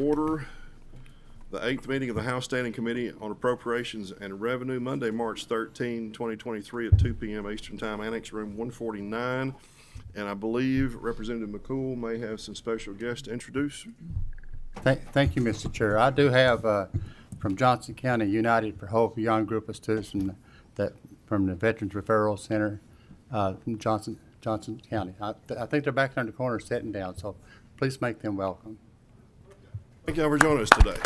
Order the 8th meeting of the House Standing Committee on Appropriations and Revenue, Monday, March 13, 2023 at 2 p.m. Eastern Time, Annex Room 149. And I believe Representative McCool may have some special guests to introduce. Thank you, Mr. Chair. I do have from Johnson County United for Hope, a young group of students from the Veterans Referral Center from Johnson County. I think they're back there in the corner sitting down, so please make them welcome. Thank y'all for joining us today.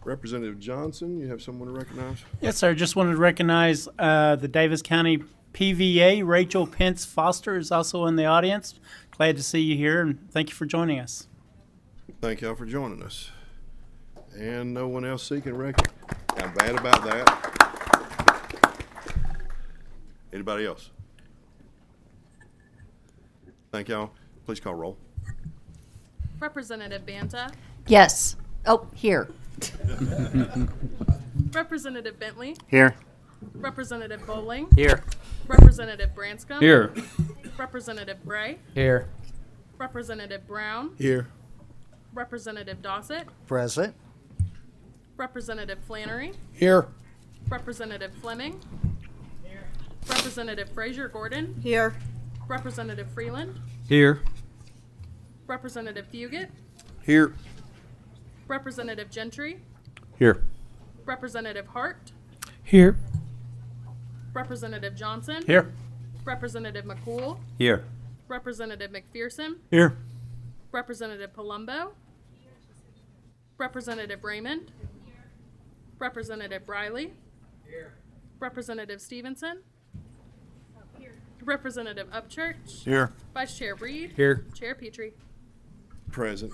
Representative Johnson, you have someone to recognize? Yes, sir. Just wanted to recognize the Davis County PVA. Rachel Pence Foster is also in the audience. Glad to see you here, and thank you for joining us. Thank y'all for joining us. And no one else seeking recognition. I'm bad about that. Anybody else? Thank y'all. Please call roll. Representative Banta. Yes. Oh, here. Representative Bentley. Here. Representative Bowling. Here. Representative Branscombe. Here. Representative Bray. Here. Representative Brown. Here. Representative Dossett. Present. Representative Flannery. Here. Representative Fleming. Here. Representative Frazier Gordon. Here. Representative Freeland. Here. Representative Fugit. Here. Representative Gentry. Here. Representative Hart. Here. Representative Johnson. Here. Representative McCool. Here. Representative McPherson. Here. Representative Palumbo. Representative Raymond. Representative Briley. Representative Stevenson. Representative Upchurch. Here. Vice Chair Reed. Here. Chair Petrie. Present.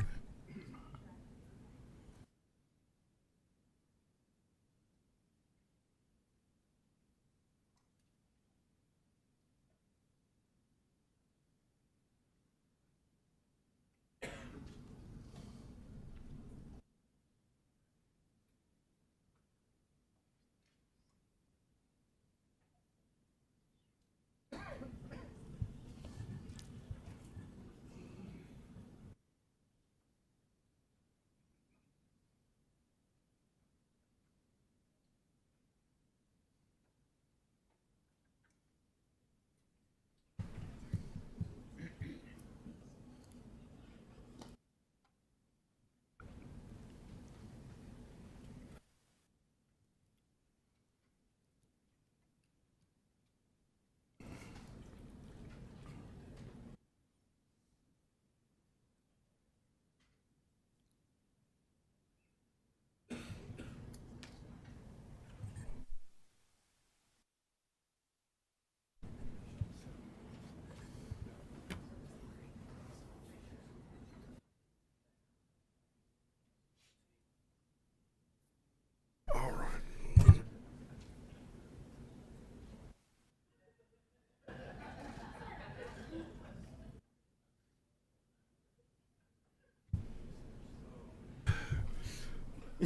All right.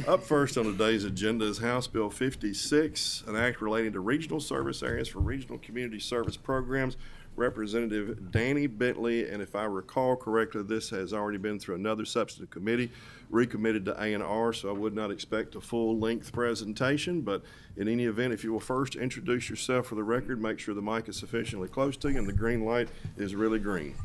Up first on today's agenda is House Bill 56, an act relating to regional service areas for regional community service programs. Representative Danny Bentley, and if I recall correctly, this has already been through another substantive committee, recommitted to A&R, so I would not expect a full-length presentation, but in any event, if you will first introduce yourself for the record, make sure the mic is sufficiently close to you and the green light is really green.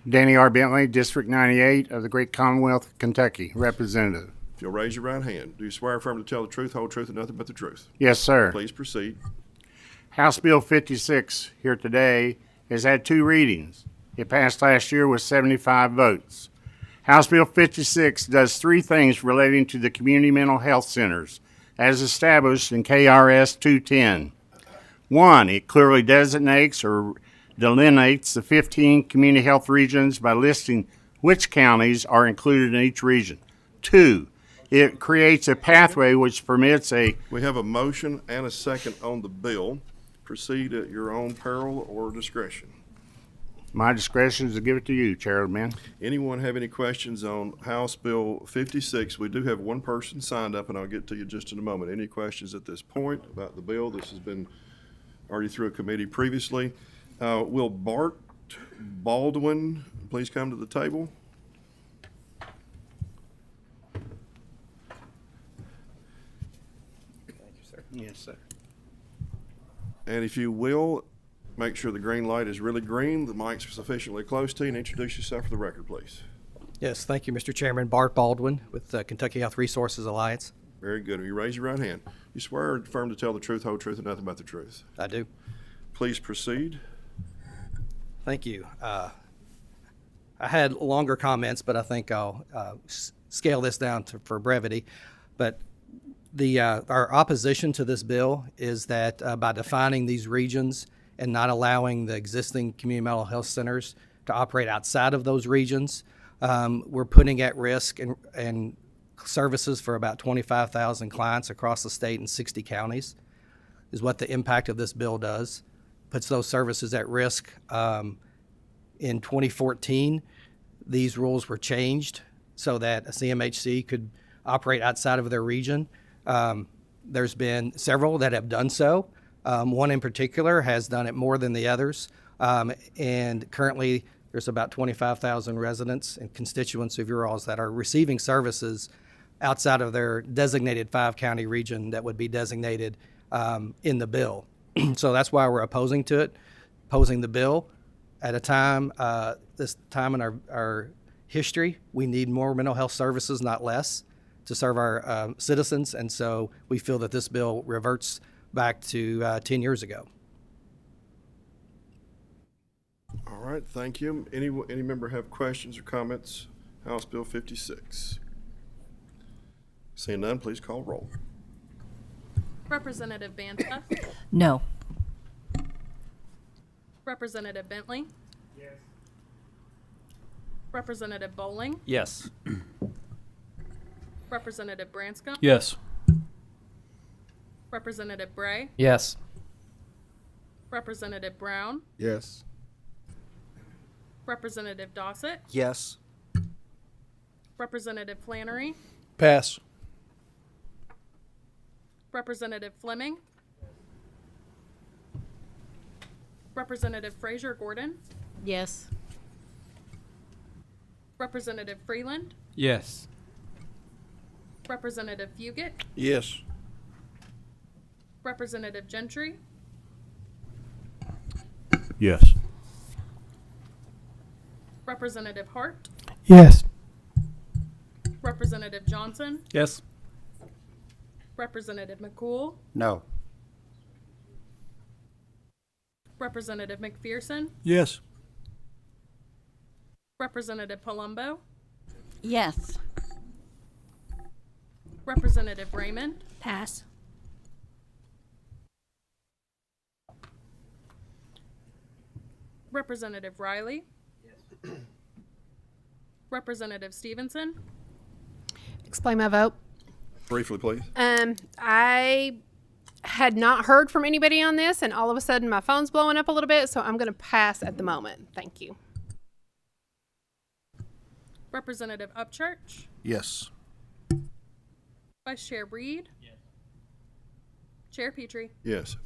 Danny R. Bentley, District 98 of the Great Commonwealth of Kentucky, Representative. If you'll raise your right hand, do you swear or affirm to tell the truth, whole truth, and nothing but the truth? Yes, sir. Please proceed. House Bill 56 here today has had two readings. It passed last year with 75 votes. House Bill 56 does three things relating to the community mental health centers as established in KRS 210. One, it clearly designates or delineates the 15 community health regions by listing which counties are included in each region. Two, it creates a pathway which permits a... We have a motion and a second on the bill. Proceed at your own peril or discretion. My discretion is to give it to you, Chairman. Anyone have any questions on House Bill 56? We do have one person signed up, and I'll get to you just in a moment. Any questions at this point about the bill? This has been already through a committee previously. Will Bart Baldwin, please come to the table. Yes, sir. And if you will, make sure the green light is really green, the mic's sufficiently close to you, and introduce yourself for the record, please. Yes, thank you, Mr. Chairman. Bart Baldwin with Kentucky Health Resources Alliance. Very good. Will you raise your right hand? You swear or affirm to tell the truth, whole truth, and nothing but the truth? I do. Please proceed. Thank you. I had longer comments, but I think I'll scale this down for brevity. But our opposition to this bill is that by defining these regions and not allowing the existing community mental health centers to operate outside of those regions, we're putting at risk and services for about 25,000 clients across the state in 60 counties is what the impact of this bill does. Puts those services at risk. In 2014, these rules were changed so that a CMHC could operate outside of their region. There's been several that have done so. One in particular has done it more than the others. And currently, there's about 25,000 residents and constituents of your alls that are receiving services outside of their designated 5-county region that would be designated in the bill. So that's why we're opposing the bill. At a time, this time in our history, we need more mental health services, not less, to serve our citizens. And so we feel that this bill reverts back to 10 years ago. All right, thank you. Any member have questions or comments? House Bill 56. Seeing none, please call roll. Representative Banta. No. Representative Bentley. Yes. Representative Bowling. Yes. Representative Branscombe. Yes. Representative Bray. Yes. Representative Brown. Yes. Representative Dossett. Yes. Representative Flannery. Pass. Representative Fleming. Representative Frazier Gordon. Yes. Representative Freeland. Yes. Representative Fugit. Yes. Representative Gentry. Yes. Representative Hart. Yes. Representative Johnson. Yes. Representative McCool. No. Representative McPherson. Yes. Representative Palumbo. Yes. Representative Raymond. Pass. Representative Riley. Representative Stevenson. Explain my vote. Briefly, please. I had not heard from anybody on this, and all of a sudden my phone's blowing up a little bit, so I'm going to pass at the moment. Thank you. Representative Upchurch. Yes. Vice Chair Reed. Yes. Chair Petrie. Yes.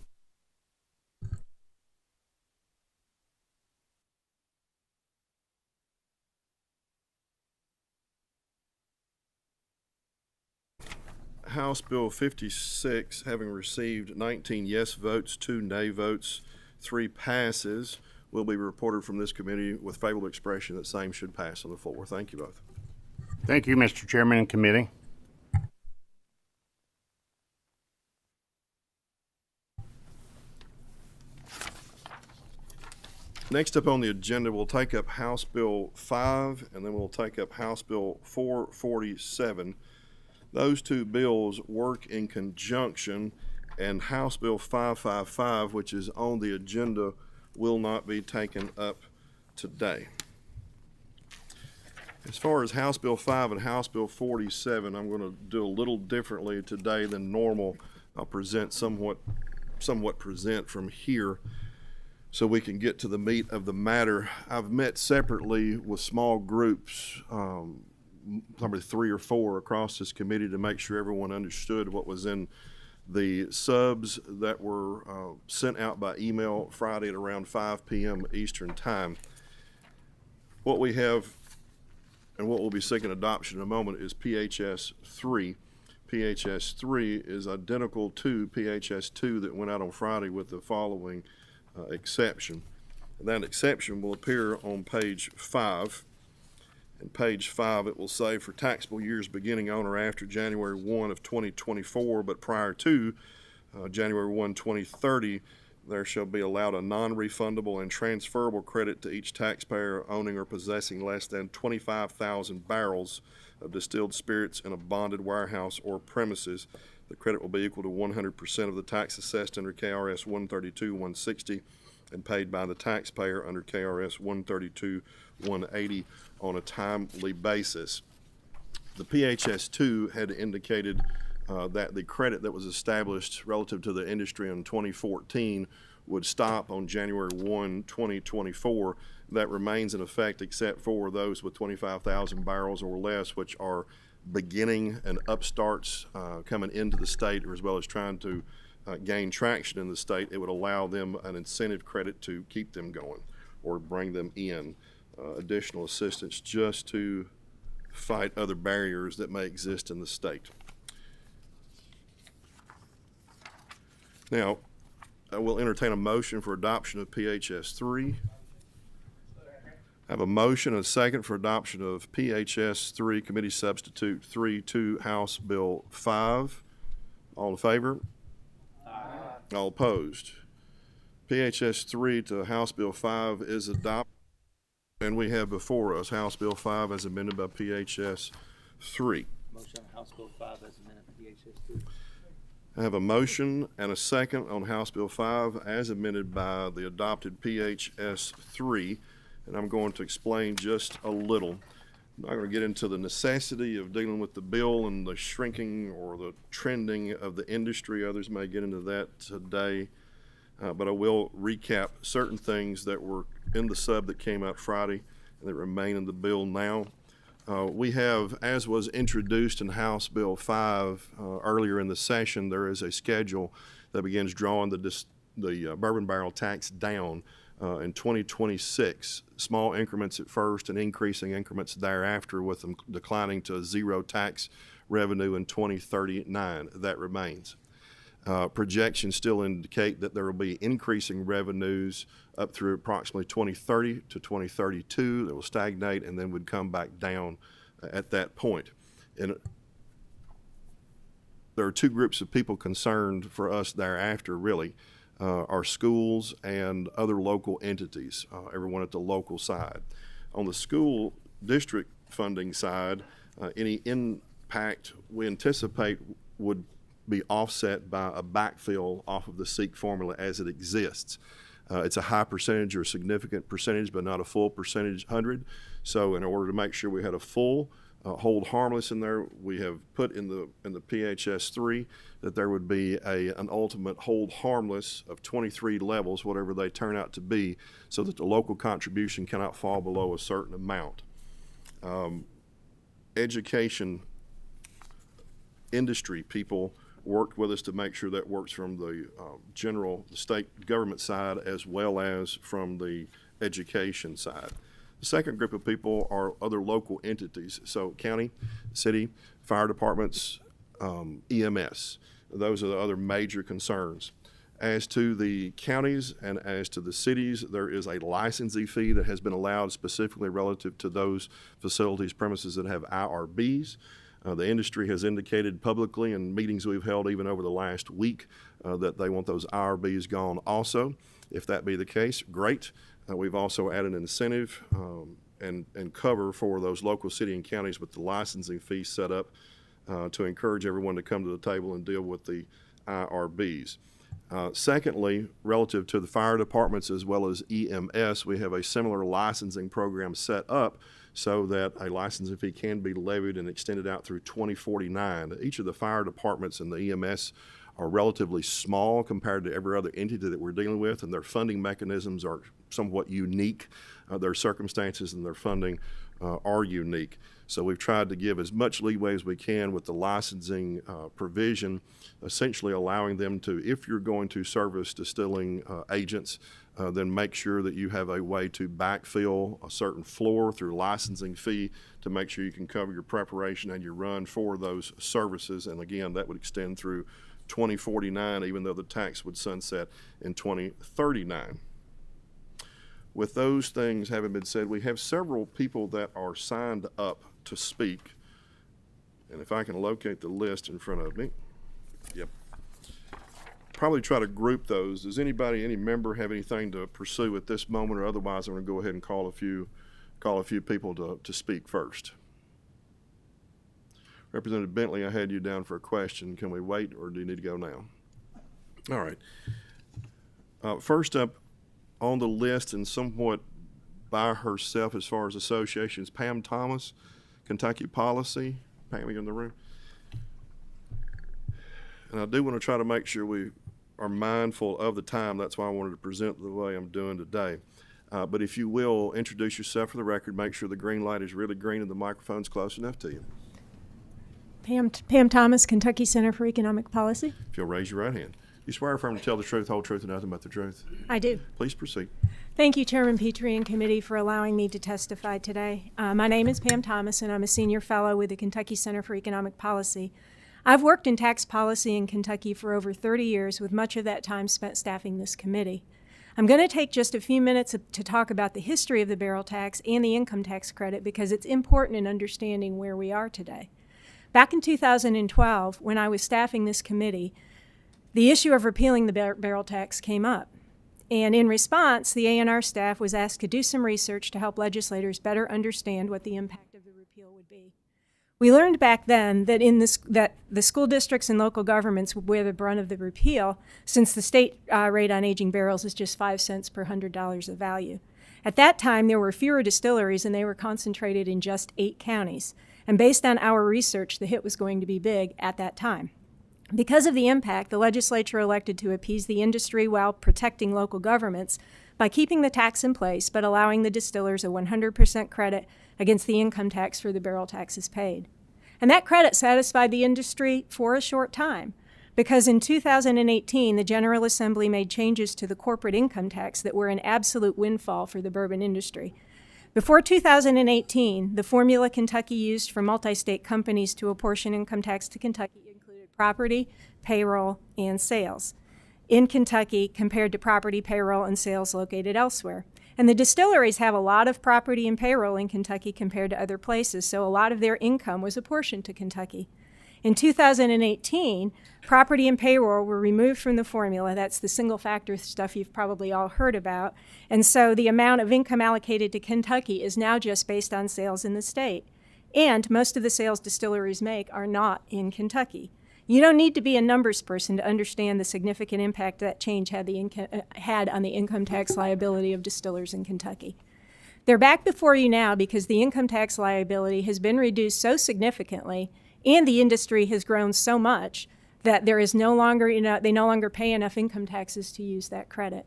House Bill 56, having received 19 yes votes, 2 nay votes, 3 passes, will be reported from this committee with favorable expression that same should pass on the floor. Thank you both. Thank you, Mr. Chairman and committee. Next up on the agenda, we'll take up House Bill 5, and then we'll take up House Bill 447. Those two bills work in conjunction, and House Bill 555, which is on the agenda, will not be taken up today. As far as House Bill 5 and House Bill 47, I'm going to do a little differently today than normal. I'll present somewhat present from here so we can get to the meat of the matter. I've met separately with small groups, probably 3 or 4 across this committee, to make sure everyone understood what was in the subs that were sent out by email Friday at around 5 p.m. Eastern Time. What we have and what we'll be seeking adoption in a moment is PHS 3. PHS 3 is identical to PHS 2 that went out on Friday with the following exception. And that exception will appear on page 5. In page 5, it will say for taxable years beginning on or after January 1 of 2024, but prior to January 1, 2030, there shall be allowed a non-refundable and transferable credit to each taxpayer owning or possessing less than 25,000 barrels of distilled spirits in a bonded warehouse or premises. The credit will be equal to 100% of the tax assessed under KRS 132-160 and paid by the taxpayer under KRS 132-180 on a timely basis. The PHS2 had indicated that the credit that was established relative to the industry in 2014 would stop on January 1, 2024. That remains in effect except for those with 25,000 barrels or less, which are beginning and upstarts coming into the state, or as well as trying to gain traction in the state. It would allow them an incentive credit to keep them going or bring them in. Additional assistance just to fight other barriers that may exist in the state. Now, I will entertain a motion for adoption of PHS 3. I have a motion and a second for adoption of PHS 3, Committee Substitute 3 to House Bill 5. All in favor? Aye. All opposed? PHS 3 to House Bill 5 is adopted. And we have before us House Bill 5 as amended by PHS 3. Motion on House Bill 5 as amended by PHS 3. I have a motion and a second on House Bill 5 as amended by the adopted PHS 3, and I'm going to explain just a little. I'm not going to get into the necessity of dealing with the bill and the shrinking or the trending of the industry. Others may get into that today, but I will recap certain things that were in the sub that came out Friday and that remain in the bill now. We have, as was introduced in House Bill 5 earlier in the session, there is a schedule that begins drawing the bourbon barrel tax down in 2026. Small increments at first and increasing increments thereafter, with them declining to zero tax revenue in 2039. That remains. Projections still indicate that there will be increasing revenues up through approximately 2030 to 2032 that will stagnate and then would come back down at that point. And there are two groups of people concerned for us thereafter, really. Our schools and other local entities, everyone at the local side. On the school district funding side, any impact we anticipate would be offset by a backfill off of the SEEK formula as it exists. It's a high percentage or significant percentage, but not a full percentage 100. So in order to make sure we had a full hold harmless in there, we have put in the PHS 3 that there would be an ultimate hold harmless of 23 levels, whatever they turn out to be, so that the local contribution cannot fall below a certain amount. Education industry people worked with us to make sure that works from the the state government side as well as from the education side. The second group of people are other local entities, so county, city, fire departments, EMS. Those are the other major concerns. As to the counties and as to the cities, there is a licensing fee that has been allowed specifically relative to those facilities, premises that have IRBs. The industry has indicated publicly in meetings we've held even over the last week that they want those IRBs gone also. If that be the case, great. We've also added an incentive and cover for those local city and counties with the licensing fee set up to encourage everyone to come to the table and deal with the IRBs. Secondly, relative to the fire departments as well as EMS, we have a similar licensing program set up so that a licensing fee can be levied and extended out through 2049. Each of the fire departments and the EMS are relatively small compared to every other entity that we're dealing with, and their funding mechanisms are somewhat unique. Their circumstances and their funding are unique. So we've tried to give as much leeway as we can with the licensing provision, essentially allowing them to, if you're going to service distilling agents, then make sure that you have a way to backfill a certain floor through licensing fee to make sure you can cover your preparation and your run for those services. And again, that would extend through 2049, even though the tax would sunset in 2039. With those things having been said, we have several people that are signed up to speak. And if I can locate the list in front of me, yep. Probably try to group those. Does anybody, any member have anything to pursue at this moment, or otherwise I'm going to go ahead and call a few people to speak first. Representative Bentley, I had you down for a question. Can we wait, or do you need to go now? All right. First up on the list, and somewhat by herself as far as associations, Pam Thomas, Kentucky Policy. Pam, you in the room? And I do want to try to make sure we are mindful of the time. That's why I wanted to present the way I'm doing today. But if you will, introduce yourself for the record. Make sure the green light is really green and the microphone's close enough to you. Pam Thomas, Kentucky Center for Economic Policy. If you'll raise your right hand. You swear or affirm to tell the truth, whole truth, and nothing but the truth? I do. Please proceed. Thank you, Chairman Petrie and committee, for allowing me to testify today. My name is Pam Thomas, and I'm a senior fellow with the Kentucky Center for Economic Policy. I've worked in tax policy in Kentucky for over 30 years, with much of that time spent staffing this committee. I'm going to take just a few minutes to talk about the history of the barrel tax and the income tax credit, because it's important in understanding where we are today. Back in 2012, when I was staffing this committee, the issue of repealing the barrel tax came up. And in response, the A&R staff was asked to do some research to help legislators better understand what the impact of the repeal would be. We learned back then that that the school districts and local governments would bear the brunt of the repeal, since the state rate on aging barrels is just 5 cents per $100 of value. At that time, there were fewer distilleries, and they were concentrated in just 8 counties. And based on our research, the hit was going to be big at that time. Because of the impact, the legislature elected to appease the industry while protecting local governments by keeping the tax in place, but allowing the distillers a 100% credit against the income tax for the barrel taxes paid. And that credit satisfied the industry for a short time, because in 2018, the General Assembly made changes to the corporate income tax that were an absolute windfall for the bourbon industry. Before 2018, the formula Kentucky used for multi-state companies to apportion income tax to Kentucky included property, payroll, and sales in Kentucky compared to property, payroll, and sales located elsewhere. And the distilleries have a lot of property and payroll in Kentucky compared to other places, so a lot of their income was apportioned to Kentucky. In 2018, property and payroll were removed from the formula. That's the single factor stuff you've probably all heard about. And so the amount of income allocated to Kentucky is now just based on sales in the state. And most of the sales distilleries make are not in Kentucky. You don't need to be a numbers person to understand the significant impact that change had on the income tax liability of distillers in Kentucky. They're back before you now because the income tax liability has been reduced so significantly, and the industry has grown so much that there is they no longer pay enough income taxes to use that credit.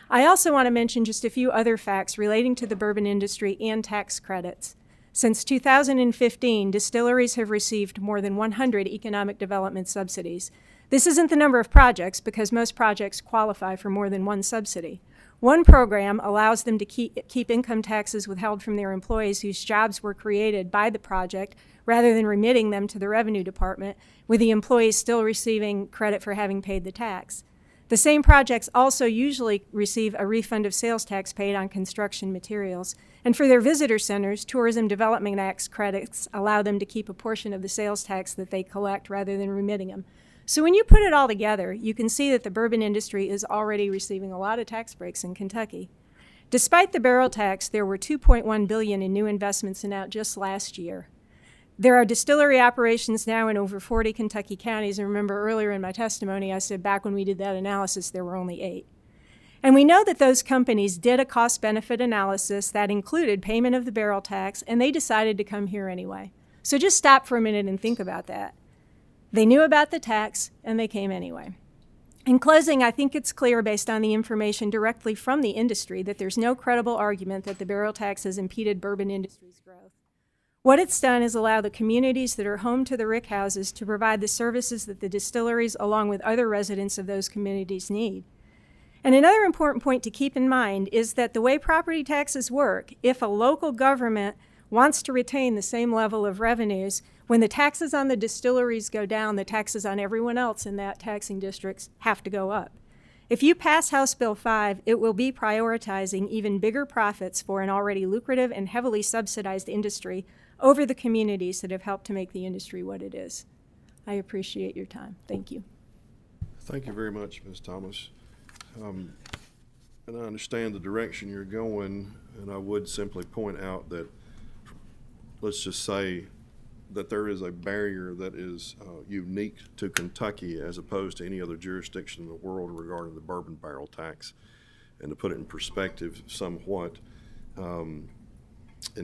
I also want to mention just a few other facts relating to the bourbon industry and tax credits. Since 2015, distilleries have received more than 100 economic development subsidies. This isn't the number of projects, because most projects qualify for more than one subsidy. One program allows them to keep income taxes withheld from their employees whose jobs were created by the project, rather than remitting them to the Revenue Department, with the employees still receiving credit for having paid the tax. The same projects also usually receive a refund of sales tax paid on construction materials. And for their visitor centers, Tourism Development Act credits allow them to keep a portion of the sales tax that they collect rather than remitting them. So when you put it all together, you can see that the bourbon industry is already receiving a lot of tax breaks in Kentucky. Despite the barrel tax, there were $2.1 billion in new investments in out just last year. There are distillery operations now in over 40 Kentucky counties, and remember earlier in my testimony I said back when we did that analysis there were only 8. And we know that those companies did a cost-benefit analysis that included payment of the barrel tax, and they decided to come here anyway. So just stop for a minute and think about that. They knew about the tax, and they came anyway. In closing, I think it's clear based on the information directly from the industry that there's no credible argument that the barrel tax has impeded bourbon industry's growth. What it's done is allow the communities that are home to the rick houses to provide the services that the distilleries, along with other residents of those communities, need. And another important point to keep in mind is that the way property taxes work, if a local government wants to retain the same level of revenues, when the taxes on the distilleries go down, the taxes on everyone else in that taxing district have to go up. If you pass House Bill 5, it will be prioritizing even bigger profits for an already lucrative and heavily subsidized industry over the communities that have helped to make the industry what it is. I appreciate your time. Thank you. Thank you very much, Ms. Thomas. And I understand the direction you're going, and I would simply point out that, let's just say that there is a barrier that is unique to Kentucky as opposed to any other jurisdiction in the world regarding the bourbon barrel tax. And to put it in perspective somewhat, in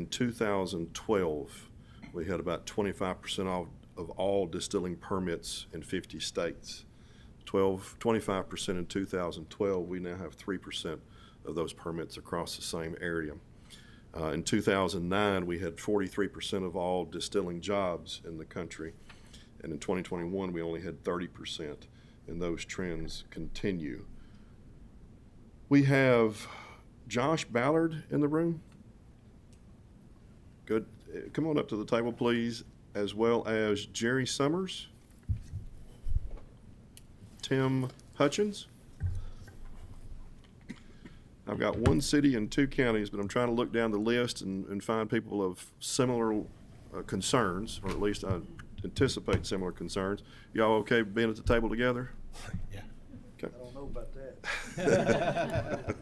2012, we had about 25% of all distilling permits in 50 states. 25% in 2012, we now have 3% of those permits across the same area. In 2009, we had 43% of all distilling jobs in the country, and in 2021, we only had 30%, and those trends continue. We have Josh Ballard in the room. Good. Come on up to the table, please, as well as Jerry Summers, Tim Hutchins. I've got one city and 2 counties, but I'm trying to look down the list and find people of similar concerns, or at least I anticipate similar concerns. Y'all okay being at the table together? Yeah. Okay. I don't know about that.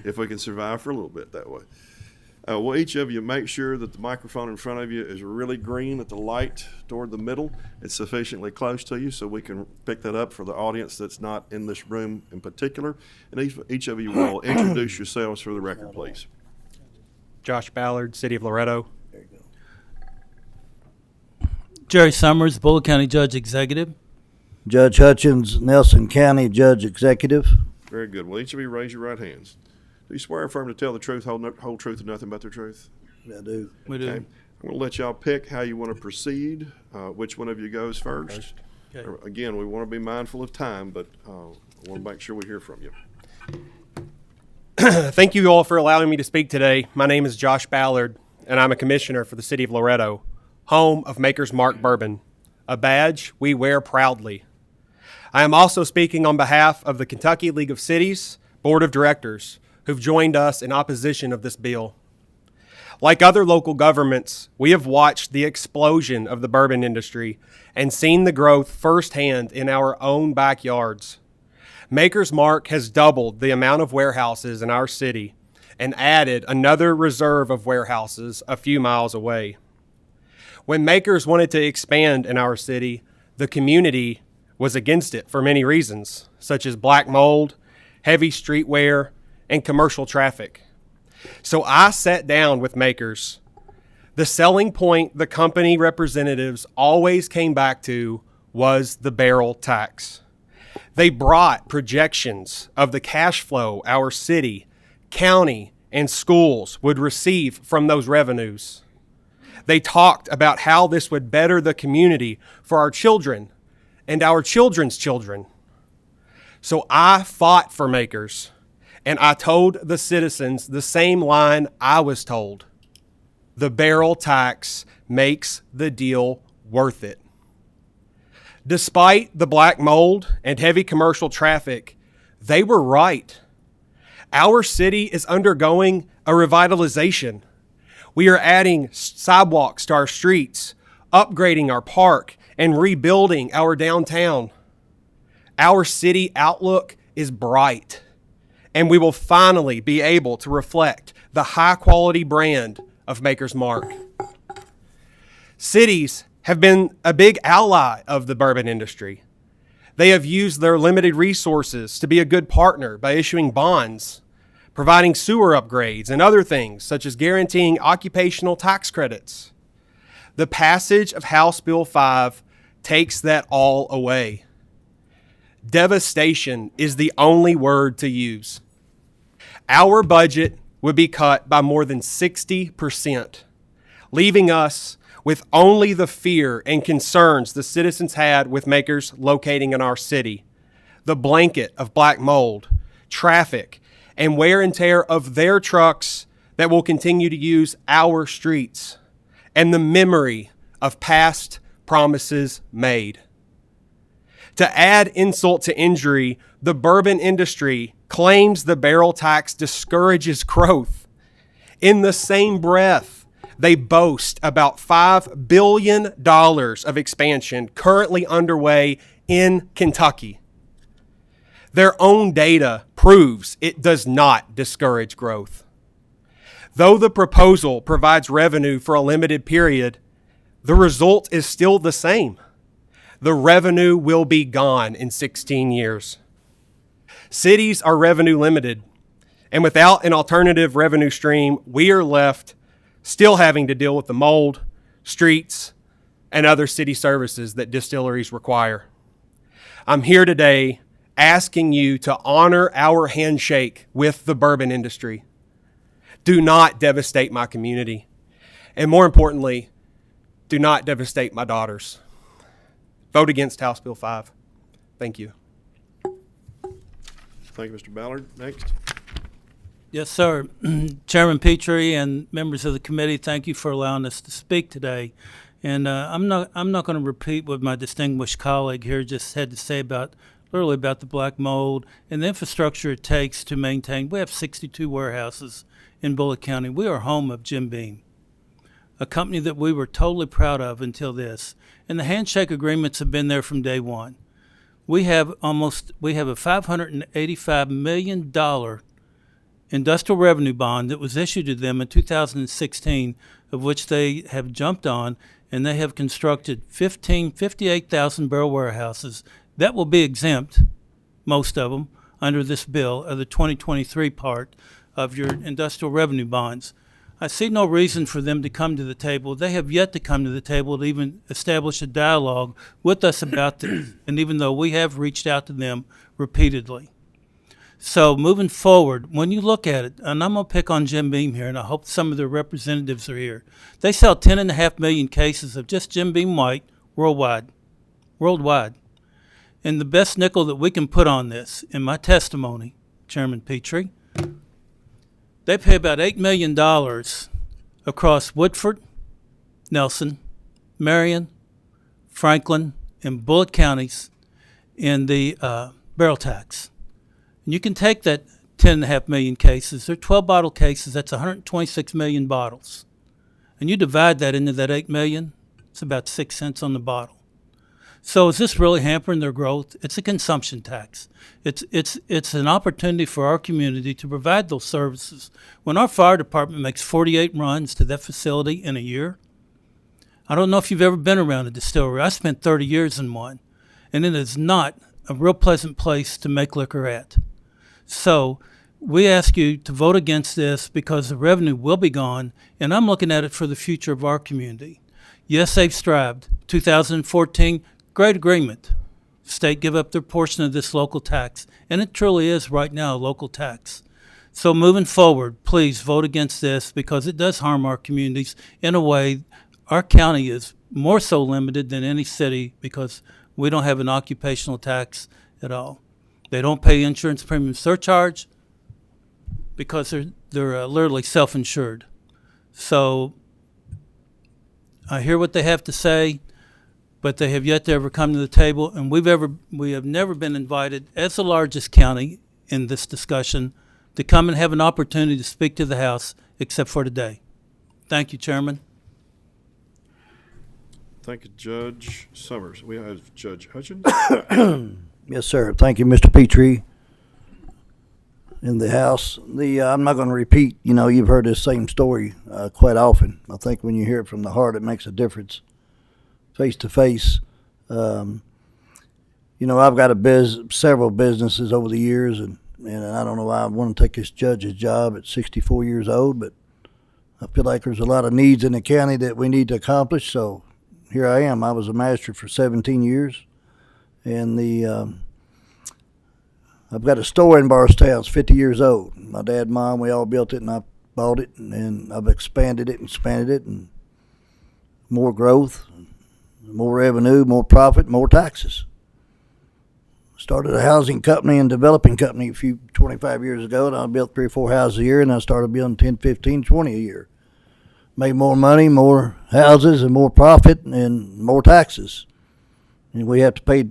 If we can survive for a little bit that way. Will each of you make sure that the microphone in front of you is really green, that the light toward the middle is sufficiently close to you so we can pick that up for the audience that's not in this room in particular. And each of you will introduce yourselves for the record, please. Josh Ballard, City of Loretto. There you go. Jerry Summers, Bullitt County Judge Executive. Judge Hutchins, Nelson County Judge Executive. Very good. Will each of you raise your right hands? Do you swear or affirm to tell the truth, whole truth, and nothing but the truth? I do. We do. Okay. I'm going to let y'all pick how you want to proceed. Which one of you goes first? Okay. Again, we want to be mindful of time, but I want to make sure we hear from you. Thank you all for allowing me to speak today. My name is Josh Ballard, and I'm a commissioner for the City of Loretto, home of Maker's Mark Bourbon, a badge we wear proudly. I am also speaking on behalf of the Kentucky League of Cities Board of Directors, who've joined us in opposition of this bill. Like other local governments, we have watched the explosion of the bourbon industry and seen the growth firsthand in our own backyards. Maker's Mark has doubled the amount of warehouses in our city and added another reserve of warehouses a few miles away. When Maker's wanted to expand in our city, the community was against it for many reasons, such as black mold, heavy streetwear, and commercial traffic. So I sat down with Makers. The selling point the company representatives always came back to was the barrel tax. They brought projections of the cash flow our city, county, and schools would receive from those revenues. They talked about how this would better the community for our children and our children's children. So I fought for Makers. And I told the citizens the same line I was told. The barrel tax makes the deal worth it. Despite the black mold and heavy commercial traffic, they were right. Our city is undergoing a revitalization. We are adding sidewalks to our streets, upgrading our park, and rebuilding our downtown. Our city outlook is bright. And we will finally be able to reflect the high-quality brand of Maker's Mark. Cities have been a big ally of the bourbon industry. They have used their limited resources to be a good partner by issuing bonds, providing sewer upgrades, and other things, such as guaranteeing occupational tax credits. The passage of House Bill 5 takes that all away. Devastation is the only word to use. Our budget would be cut by more than 60%, leaving us with only the fear and concerns the citizens had with Makers locating in our city, the blanket of black mold, traffic, and wear and tear of their trucks that will continue to use our streets, and the memory of past promises made. To add insult to injury, the bourbon industry claims the barrel tax discourages growth. In the same breath, they boast about $5 billion of expansion currently underway in Kentucky. Their own data proves it does not discourage growth. Though the proposal provides revenue for a limited period, the result is still the same. The revenue will be gone in 16 years. Cities are revenue limited, and without an alternative revenue stream, we are left still having to deal with the mold, streets, and other city services that distilleries require. I'm here today asking you to honor our handshake with the bourbon industry. Do not devastate my community. And more importantly, do not devastate my daughters. Vote against House Bill 5. Thank you. Thank you, Mr. Ballard. Next. Yes, sir. Chairman Petrie and members of the committee, thank you for allowing us to speak today. And I'm not going to repeat what my distinguished colleague here just had to say about the black mold and the infrastructure it takes to maintain. We have 62 warehouses in Bullitt County. We are home of Jim Beam, a company that we were totally proud of until this. And the handshake agreements have been there from day one. We have a $585 million industrial revenue bond that was issued to them in 2016, of which they have jumped on, and they have constructed 58,000 barrel warehouses that will be exempt, most of them, under this bill, of the 2023 part of your industrial revenue bonds. I see no reason for them to come to the table. They have yet to come to the table to even establish a dialogue with us about this, and even though we have reached out to them repeatedly. So moving forward, when you look at it, and I'm going to pick on Jim Beam here, and I hope some of their representatives are here. They sell 10.5 million cases of just Jim Beam White worldwide. And the best nickel that we can put on this, in my testimony, Chairman Petrie, they pay about $8 million across Woodford, Nelson, Marion, Franklin, and Bullitt counties in the barrel tax. And you can take that 10.5 million cases, they're 12 bottle cases, that's 126 million bottles. And you divide that into that 8 million, it's about 6 cents on the bottle. So is this really hampering their growth? It's a consumption tax. It's an opportunity for our community to provide those services. When our fire department makes 48 runs to that facility in a year, I don't know if you've ever been around a distillery. I spent 30 years in one, and it is not a real pleasant place to make liquor at. So we ask you to vote against this because the revenue will be gone, and I'm looking at it for the future of our community. Yes, they've strived. 2014, great agreement. State give up their portion of this local tax, and it truly is right now a local tax. So moving forward, please vote against this because it does harm our communities in a way. Our county is more so limited than any city because we don't have an occupational tax at all. They don't pay insurance premium surcharge because they're literally self-insured. So I hear what they have to say, but they have yet to ever come to the table, and we have never been invited as the largest county in this discussion to come and have an opportunity to speak to the House, except for today. Thank you, Chairman. Thank you, Judge Summers. We have Judge Hutchins. Yes, sir. Thank you, Mr. Petrie. In the House, I'm not going to repeat. You've heard this same story quite often. I think when you hear it from the heart, it makes a difference. Face to face, I've got several businesses over the years, and I don't know why I want to take this judge's job at 64 years old, but I feel like there's a lot of needs in the county that we need to accomplish. So here I am. I was a magistrate for 17 years, and I've got a store in Barstown. It's 50 years old. My dad and mom, we all built it, and I bought it, and I've expanded it, and more growth, more revenue, more profit, more taxes. started a housing company and developing company 25 years ago, and I built 3 or 4 houses a year, and I started building 10, 15, 20 a year. Made more money, more houses, and more profit, and more taxes. And we have to pay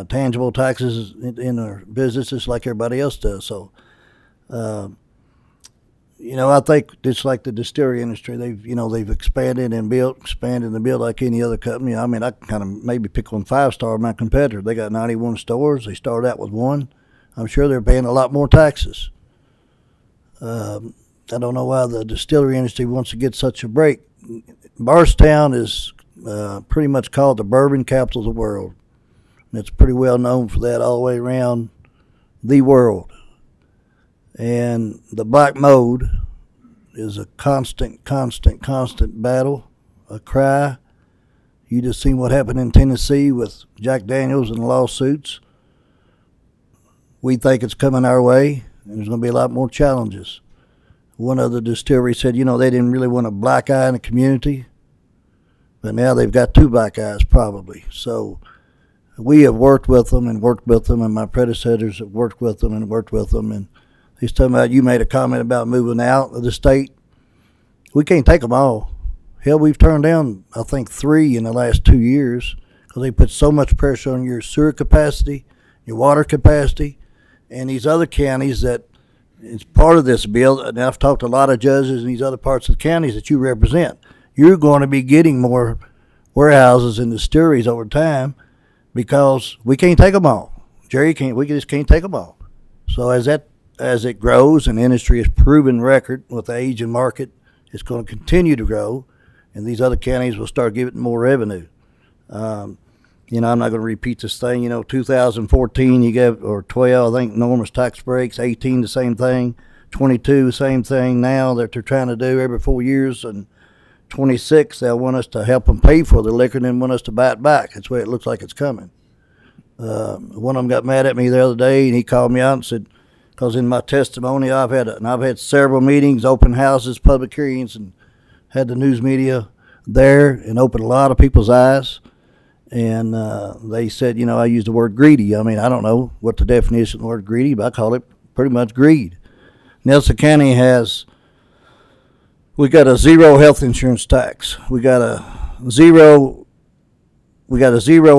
tangible taxes in our businesses like everybody else does. So, I think it's like the distillery industry. They've expanded and built like any other company. I mean, I can kind of maybe pick on 5-Star, my competitor. They got 91 stores. They started out with 1. I'm sure they're paying a lot more taxes. I don't know why the distillery industry wants to get such a break. Bardstown is pretty much called the bourbon capital of the world. And it's pretty well known for that all the way around the world. And the black mold is a constant battle, a cry. You just seen what happened in Tennessee with Jack Daniels and the lawsuits. We think it's coming our way, and there's going to be a lot more challenges. One of the distilleries said, they didn't really want a black eye in the community, but now they've got 2 black eyes probably. So we have worked with them, and my predecessors have worked with them, and he's talking about, you made a comment about moving out of the state. We can't take them all. Hell, we've turned down, I think, 3 in the last 2 years because they put so much pressure on your sewer capacity, your water capacity, and these other counties that it's part of this bill. And I've talked to a lot of judges in these other parts of the counties that you represent. You're going to be getting more warehouses and distilleries over time because we can't take them all. Jerry can't. We just can't take them all. So as it grows, and the industry has proven record with the Asian market, it's going to continue to grow, and these other counties will start giving more revenue. I'm not going to repeat this thing. 2014 you gave, or 12, I think, enormous tax breaks. 18, the same thing. 22, same thing. Now that they're trying to do every 4 years, and 26, they'll want us to help them pay for the liquor and then want us to buy it back. That's the way it looks like it's coming. One of them got mad at me the other day, and he called me out and said, because in my testimony, I've had several meetings, open houses, public hearings, and had the news media there and opened a lot of people's eyes. And they said, I used the word greedy. I mean, I don't know what the definition of the word greedy, but I call it pretty much greed. Nelson County we got a 0 health insurance tax. We got a 0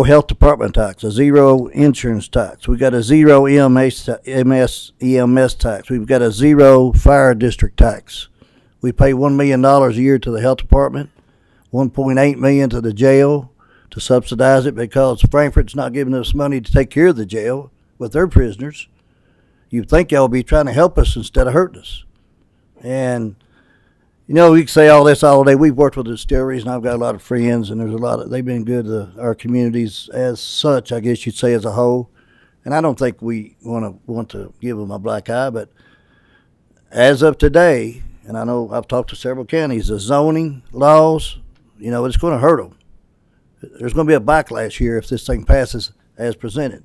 health department tax, a 0 insurance tax. We got a 0 EMS tax. We've got a 0 fire district tax. We pay $1 million a year to the health department, $1.8 million to the jail to subsidize it because Frankfurt's not giving us money to take care of the jail with their prisoners. You'd think y'all would be trying to help us instead of hurting us. And we can say all this all day. We've worked with the distilleries, and I've got a lot of friends, and they've been good to our communities as such, I guess you'd say, as a whole. And I don't think we want to give them a black eye, but as of today, and I know I've talked to several counties, the zoning laws, it's going to hurt them. There's going to be a backlash here if this thing passes as presented.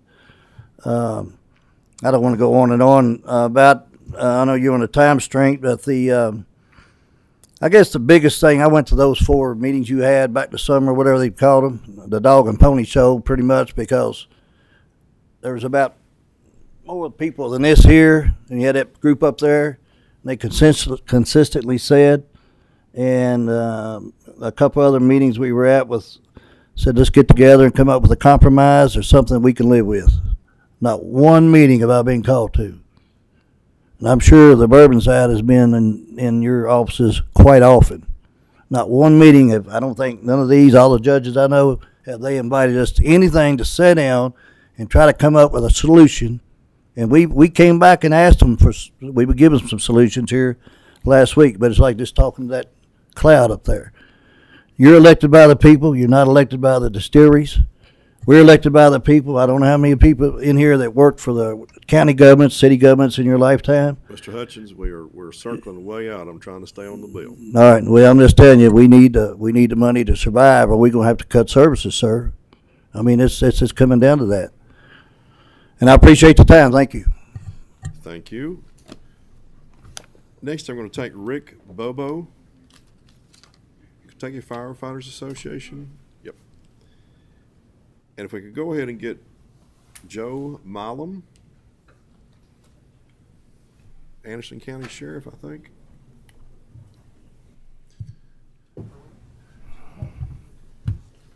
I don't want to go on and on about, I know you're on a time constraint, but I guess the biggest thing, I went to those 4 meetings you had back to summer, whatever they called them, the dog and pony show, pretty much, because there was about more people than this here, and you had that group up there, and they consistently said, and a couple other meetings we were at said, let's get together and come up with a compromise or something we can live with. Not one meeting have I been called to. And I'm sure the bourbon side has been in your offices quite often. Not one meeting I don't think none of these, all the judges I know, have they invited us to anything to sit down and try to come up with a solution. And we came back and asked them we would give them some solutions here last week, but it's like just talking to that cloud up there. You're elected by the people. You're not elected by the distilleries. We're elected by the people. I don't know how many people in here that worked for the county governments, city governments in your lifetime. Mr. Hutchins, we're circling way out. I'm trying to stay on the bill. All right. Well, I'm just telling you, we need the money to survive, or we're going to have to cut services, sir. I mean, it's coming down to that. And I appreciate the time. Thank you. Thank you. Next, I'm going to take Rick Bobo, Kentucky Firefighters Association. Yep. And if we could go ahead and get Joe Milam, Anderson County Sheriff, I think.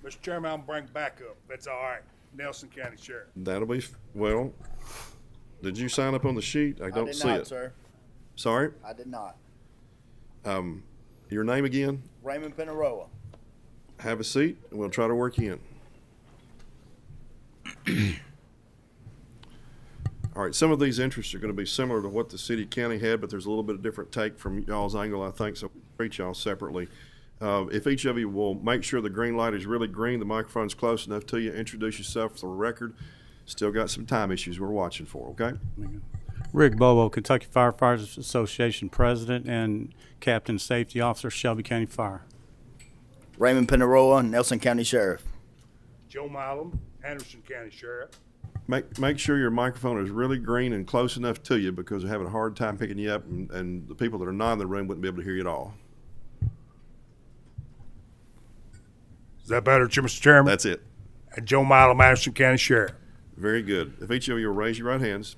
Mr. Chairman, I'm bring backup. That's all right. Nelson County Sheriff. That'll be, well, did you sign up on the sheet? I don't see it. sir. Sorry? I did not. Your name again? Raymond Pinaroa. Have a seat, and we'll try to work you in. All right, some of these interests are going to be similar to what the city county had, but there's a little bit of different take from y'all's angle, I think, so we'll treat y'all separately. If each of you will make sure the green light is really green, the microphone's close enough to you, introduce yourself for the record. Still got some time issues we're watching for, okay? Rick Bobo, Kentucky Firefighters Association President and Captain Safety Officer, Shelby County Fire. Raymond Pinaroa, Nelson County Sheriff. Joe Milam, Anderson County Sheriff. Make sure your microphone is really green and close enough to you because we're having a hard time picking you up, and the people that are not in the room wouldn't be able to hear you at all. Is that better, Mr. Chairman? That's it. And Joe Milam, Anderson County Sheriff. Very good. If each of you will raise your right hands.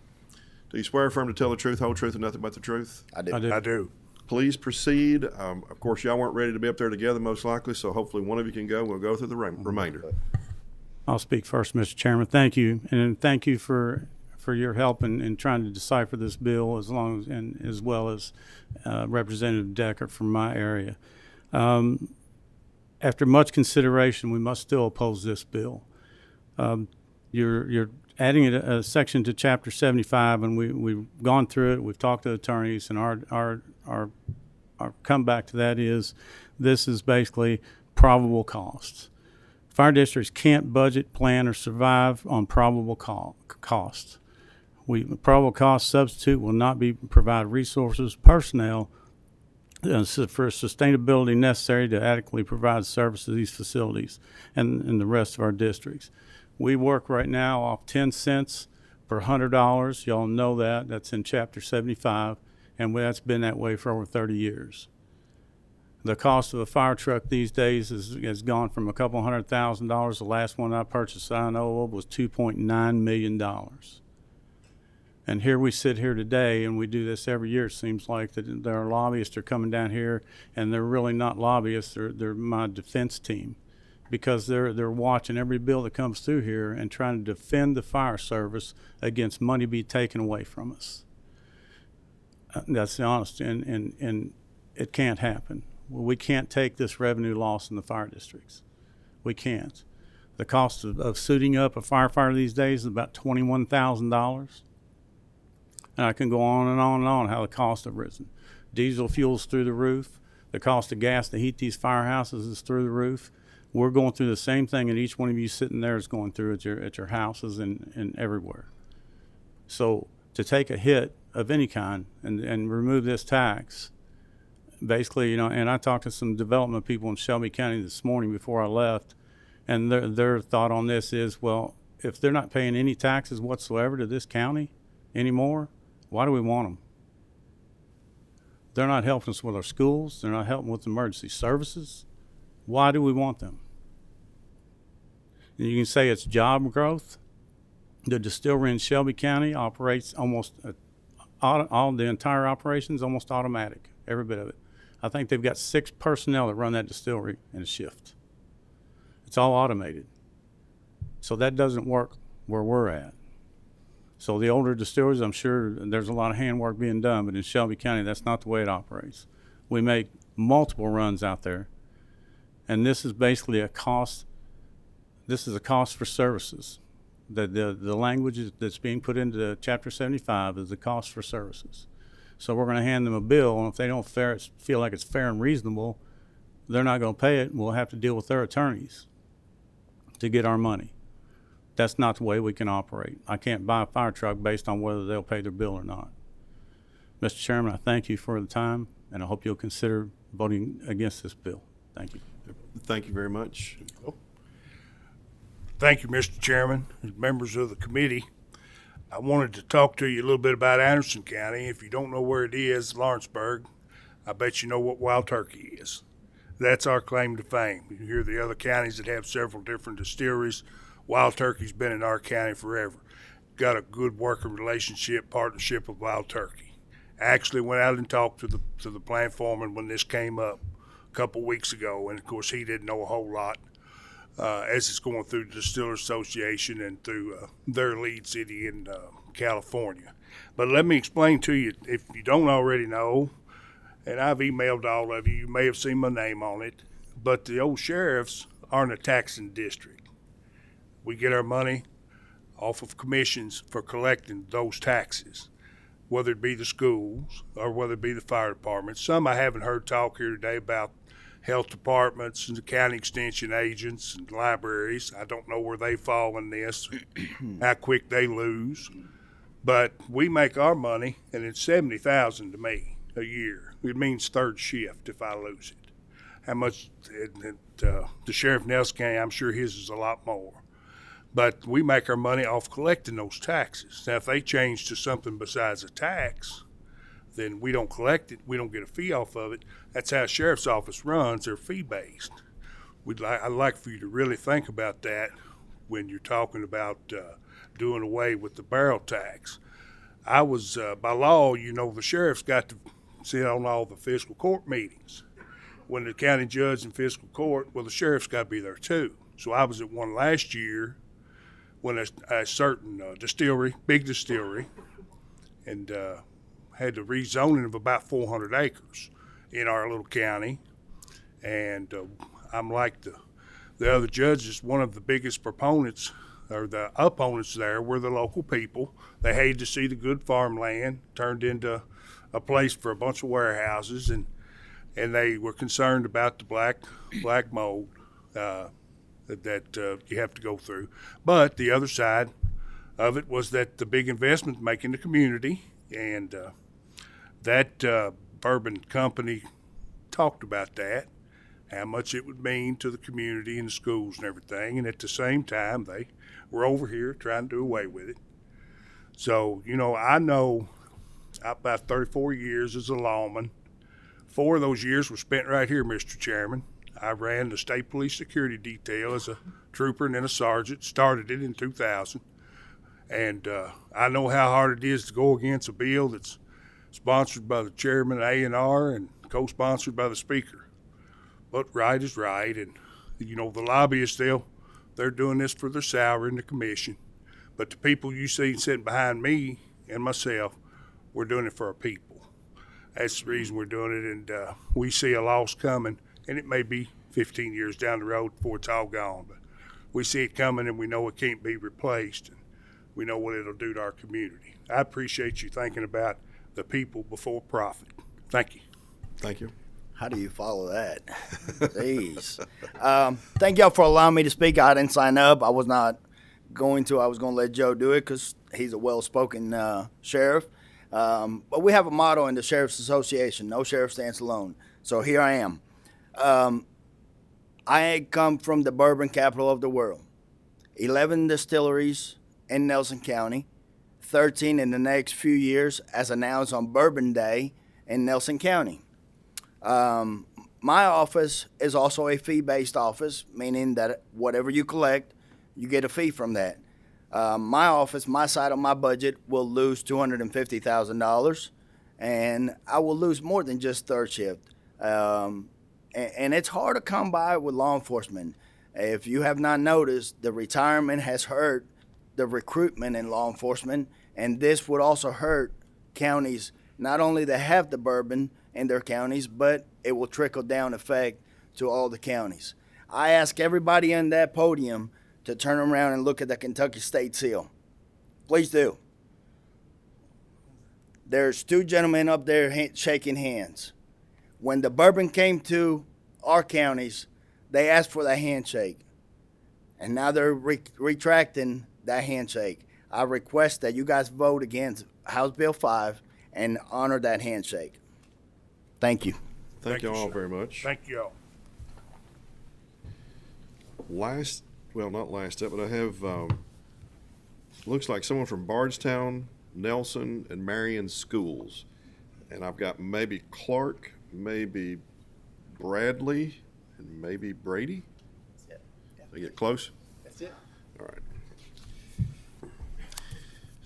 Do you swear or affirm to tell the truth, whole truth, and nothing but the truth? I do. I do. Please proceed. Of course, y'all weren't ready to be up there together, most likely, so hopefully one of you can go. We'll go through the remainder. I'll speak first, Mr. Chairman. Thank you, and thank you for your help in trying to decipher this bill, as well as Representative Decker from my area. After much consideration, we must still oppose this bill. You're adding a section to Chapter 75, and we've gone through it. We've talked to attorneys, and our comeback to that is this is basically probable costs. Fire districts can't budget, plan, or survive on probable costs. Probable cost substitute will not provide resources, personnel, for sustainability necessary to adequately provide service to these facilities and the rest of our districts. We work right now off 10 cents per $100. Y'all know that. That's in Chapter 75, and that's been that way for over 30 years. The cost of a fire truck these days has gone from a couple $100,000. The last one I purchased I know of was $2.9 million. And here we sit here today, and we do this every year. It seems like that there are lobbyists are coming down here, and they're really not lobbyists. They're my defense team, because they're watching every bill that comes through here and trying to defend the fire service against money be taken away from us. That's the honesty, and it can't happen. We can't take this revenue loss in the fire districts. We can't. The cost of suiting up a firefighter these days is about $21,000. And I can go on and on and on how the costs have risen. Diesel fuel's through the roof. The cost of gas to heat these firehouses is through the roof. We're going through the same thing that each one of you sitting there is going through at your houses and everywhere. So to take a hit of any kind and remove this tax, basically, and I talked to some development people in Shelby County this morning before I left, and their thought on this is, well, if they're not paying any taxes whatsoever to this county anymore, why do we want them? They're not helping us with our schools. They're not helping with emergency services. Why do we want them? And you can say it's job growth. The distillery in Shelby County operates almost all the entire operations almost automatic, every bit of it. I think they've got 6 personnel that run that distillery in a shift. It's all automated. So that doesn't work where we're at. So the older distilleries, I'm sure there's a lot of handwork being done, but in Shelby County, that's not the way it operates. We make multiple runs out there, and this is basically a cost. This is a cost for services. The language that's being put into Chapter 75 is the cost for services. So we're going to hand them a bill, and if they don't feel like it's fair and reasonable, they're not going to pay it, and we'll have to deal with their attorneys to get our money. That's not the way we can operate. I can't buy a fire truck based on whether they'll pay their bill or not. Mr. Chairman, I thank you for the time, and I hope you'll consider voting against this bill. Thank you. Thank you very much. Thank you, Mr. Chairman, members of the committee. I wanted to talk to you a little bit about Anderson County. If you don't know where it is, Lawrenceburg, I bet you know what Wild Turkey is. That's our claim to fame. You hear the other counties that have several different distilleries. Wild Turkey's been in our county forever. Got a good working relationship, partnership with Wild Turkey. Actually went out and talked to the plant foreman when this came up a couple weeks ago, and of course he didn't know a whole lot as it's going through the Distillers Association and through their lead city in California. But let me explain to you, if you don't already know, and I've emailed all of you, you may have seen my name on it, but the old sheriffs aren't a taxing district. We get our money off of commissions for collecting those taxes, whether it be the schools or whether it be the fire departments. Some I haven't heard talk here today about health departments and the county extension agents and libraries. I don't know where they fall in this, how quick they lose. But we make our money, and it's $70,000 to me a year. It means third shift if I lose it. How much the sheriff in Nelson County, I'm sure his is a lot more. But we make our money off collecting those taxes. Now, if they change to something besides a tax, then we don't collect it. We don't get a fee off of it. That's how a sheriff's office runs. They're fee-based. I'd like for you to really think about that when you're talking about doing away with the barrel tax. I was, by law, the sheriff's got to sit on all the fiscal court meetings. When the county judge in fiscal court, well, the sheriff's got to be there too. So I was at one last year when a certain big distillery, and had the rezoning of about 400 acres in our little county. And I'm like the other judges, one of the biggest proponents or the opponents there were the local people. They hated to see the good farmland turned into a place for a bunch of warehouses, and they were concerned about the black mold that you have to go through. But the other side of it was that the big investment making the community, and that bourbon company talked about that, how much it would mean to the community and the schools and everything, and at the same time they were over here trying to do away with it. So, I know about 34 years as a lawman. 4 of those years were spent right here, Mr. Chairman. I ran the state police security detail as a trooper and then a sergeant, started it in 2000. And I know how hard it is to go against a bill that's sponsored by the chairman of A&R and co-sponsored by the speaker. But right is right, and the lobbyists, they're doing this for their salary and the commission. But the people you see sitting behind me and myself, we're doing it for our people. That's the reason we're doing it, and we see a loss coming, and it may be 15 years down the road before it's all gone. But we see it coming, and we know it can't be replaced, and we know what it'll do to our community. I appreciate you thinking about the people before profit. Thank you. Thank you. How do you follow that? Jeez. Thank y'all for allowing me to speak. I didn't sign up. I was not going to. I was going to let Joe do it because he's a well-spoken sheriff. But we have a motto in the Sheriff's Association, no sheriff stands alone. So here I am. I come from the bourbon capital of the world. 11 distilleries in Nelson County, 13 in the next few years as announced on Bourbon Day in Nelson County. My office is also a fee-based office, meaning that whatever you collect, you get a fee from that. My office, my side of my budget, will lose $250,000, and I will lose more than just third shift. And it's hard to come by with law enforcement. If you have not noticed, the retirement has hurt the recruitment in law enforcement, and this would also hurt counties, not only that have the bourbon in their counties, but it will trickle down effect to all the counties. I ask everybody on that podium to turn around and look at the Kentucky State Seal. Please do. There's 2 gentlemen up there shaking hands. When the bourbon came to our counties, they asked for that handshake. And now they're retracting that handshake. I request that you guys vote against House Bill 5 and honor that handshake. Thank you. Thank you all sir. very much. Thank you all. Not last up, but I have, looks like someone from Bardstown, Nelson, and Marion schools. And I've got maybe Clark, maybe Bradley, and maybe Brady. That's it. Did I get close? That's it. All right.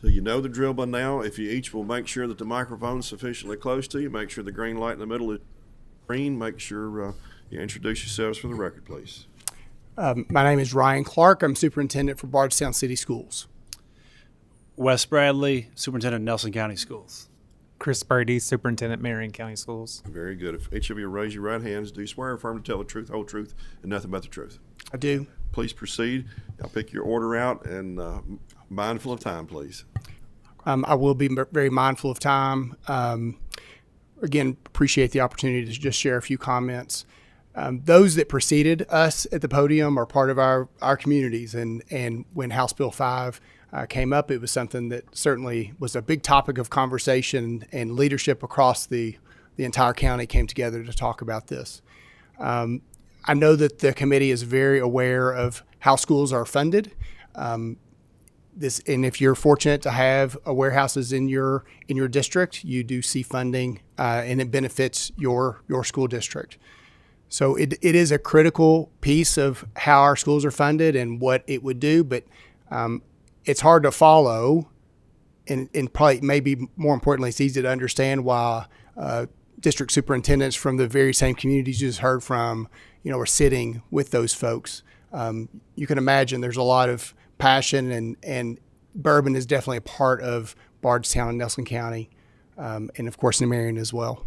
So you know the drill by now. If you each will make sure that the microphone's sufficiently close to you, make sure the green light in the middle is green, make sure you introduce yourselves for the record, please. My name is Ryan Clark. I'm superintendent for Bardstown City Schools. Wes Bradley, Superintendent, Nelson County Schools. Chris Purdy, Superintendent, Marion County Schools. Very good. If each of you raise your right hands, do you swear or affirm to tell the truth, whole truth, and nothing but the truth? I do. Please proceed. I'll pick your order out, and mindful of time, please. I will be very mindful of time. Again, appreciate the opportunity to just share a few comments. Those that preceded us at the podium are part of our communities, and when House Bill 5 came up, it was something that certainly was a big topic of conversation, and leadership across the entire county came together to talk about this. I know that the committee is very aware of how schools are funded. And if you're fortunate to have warehouses in your district, you do see funding, and it benefits your school district. So it is a critical piece of how our schools are funded and what it would do, but it's hard to follow, and probably maybe more importantly, it's easy to understand why district superintendents from the very same communities you just heard from, are sitting with those folks. You can imagine there's a lot of passion, and Bourbon is definitely a part of Bardstown and Nelson County, and of course in Marion as well.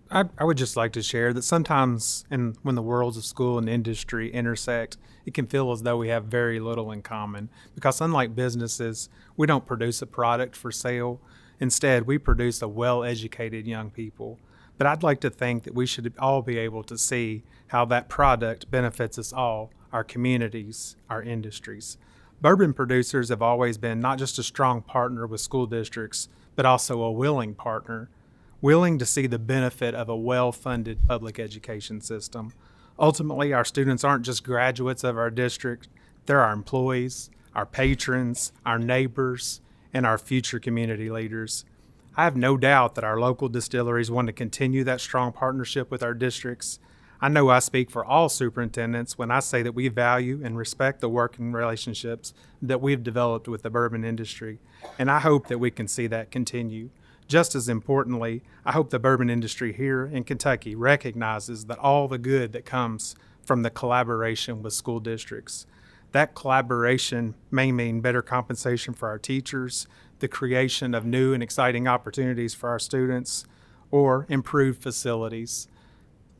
I would just like to share that sometimes when the worlds of school and industry intersect, it can feel as though we have very little in common, because unlike businesses, we don't produce a product for sale. Instead, we produce a well-educated young people. But I'd like to think that we should all be able to see how that product benefits us all, our communities, our industries. Bourbon producers have always been not just a strong partner with school districts, but also a willing partner, willing to see the benefit of a well-funded public education system. Ultimately, our students aren't just graduates of our district, they're our employees, our patrons, our neighbors, and our future community leaders. I have no doubt that our local distilleries want to continue that strong partnership with our districts. I know I speak for all superintendents when I say that we value and respect the working relationships that we've developed with the bourbon industry, and I hope that we can see that continue. Just as importantly, I hope the bourbon industry here in Kentucky recognizes that all the good that comes from the collaboration with school districts. That collaboration may mean better compensation for our teachers, the creation of new and exciting opportunities for our students, or improved facilities.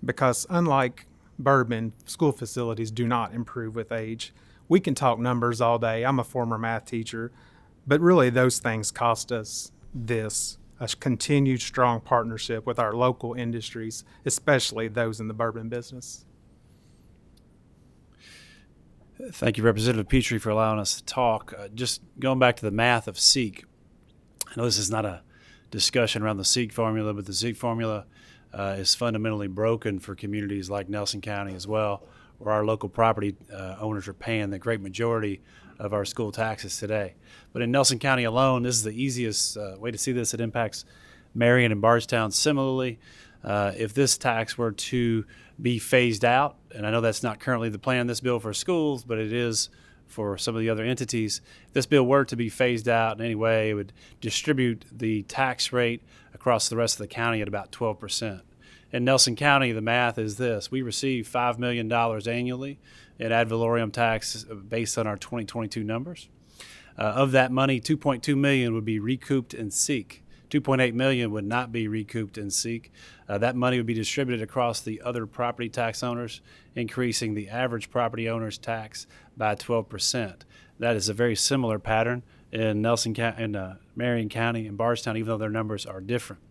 Because unlike bourbon, school facilities do not improve with age. We can talk numbers all day. I'm a former math teacher, but really those things cost us this. A continued strong partnership with our local industries, especially those in the bourbon business. Thank you, Representative Petrie, for allowing us to talk. Just going back to the math of SEEK, I know this is not a discussion around the SEEK formula, but the SEEK formula is fundamentally broken for communities like Nelson County as well, where our local property owners are paying the great majority of our school taxes today. But in Nelson County alone, this is the easiest way to see this. It impacts Marion and Bardstown similarly. If this tax were to be phased out, and I know that's not currently the plan in this bill for schools, but it is for some of the other entities. If this bill were to be phased out in any way, it would distribute the tax rate across the rest of the county at about 12%. In Nelson County, the math is this. We receive $5 million annually in ad valorem tax based on our 2022 numbers. Of that money, $2.2 million would be recouped in SEEK. $2.8 million would not be recouped in SEEK. That money would be distributed across the other property tax owners, increasing the average property owner's tax by 12%. That is a very similar pattern in Marion County and Bardstown, even though their numbers are different.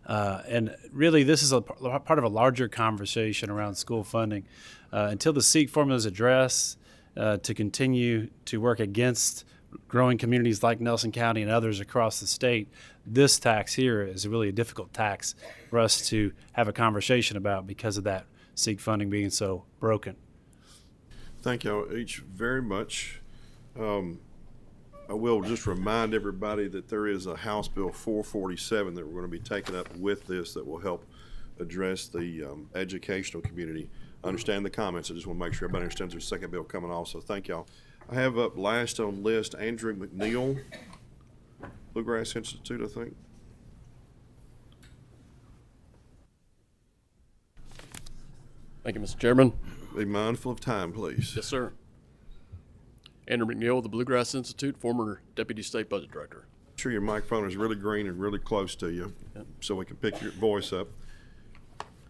And really, this is a part of a larger conversation around school funding. Until the SEEK formula is addressed, to continue to work against growing communities like Nelson County and others across the state, this tax here is really a difficult tax for us to have a conversation about because of that SEEK funding being so broken. Thank you each very much. I will just remind everybody that there is a House Bill 447 that we're going to be taking up with this that will help address the educational community. I understand the comments. I just want to make sure everybody understands there's a second bill coming also. Thank y'all. I have up last on list Andrew McNeil, Bluegrass Institute, I think. Thank you, Mr. Chairman. Be mindful of time, please. Yes, sir. Andrew McNeil, the Bluegrass Institute, former Deputy State Budget Director. Make sure your microphone is really green and really close to you so we can pick your voice up.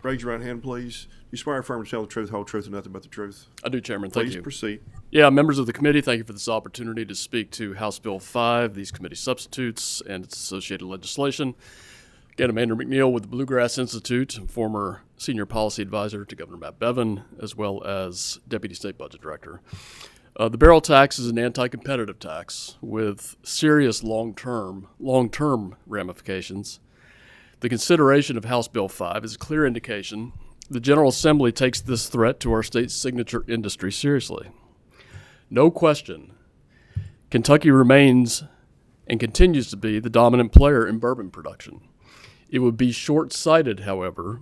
Raise your right hand, please. You swear or affirm to tell the truth, whole truth, and nothing but the truth? I do, Chairman. Thank you. Please proceed. Yeah, members of the committee, thank you for this opportunity to speak to House Bill 5, these committee substitutes, and its associated legislation. Again, I'm Andrew McNeil with the Bluegrass Institute, former Senior Policy Advisor to Governor Matt Bevin, as well as Deputy State Budget Director. The barrel tax is an anti-competitive tax with serious long-term ramifications. The consideration of House Bill 5 is a clear indication the General Assembly takes this threat to our state's signature industry seriously. No question, Kentucky remains and continues to be the dominant player in bourbon production. It would be short-sighted, however,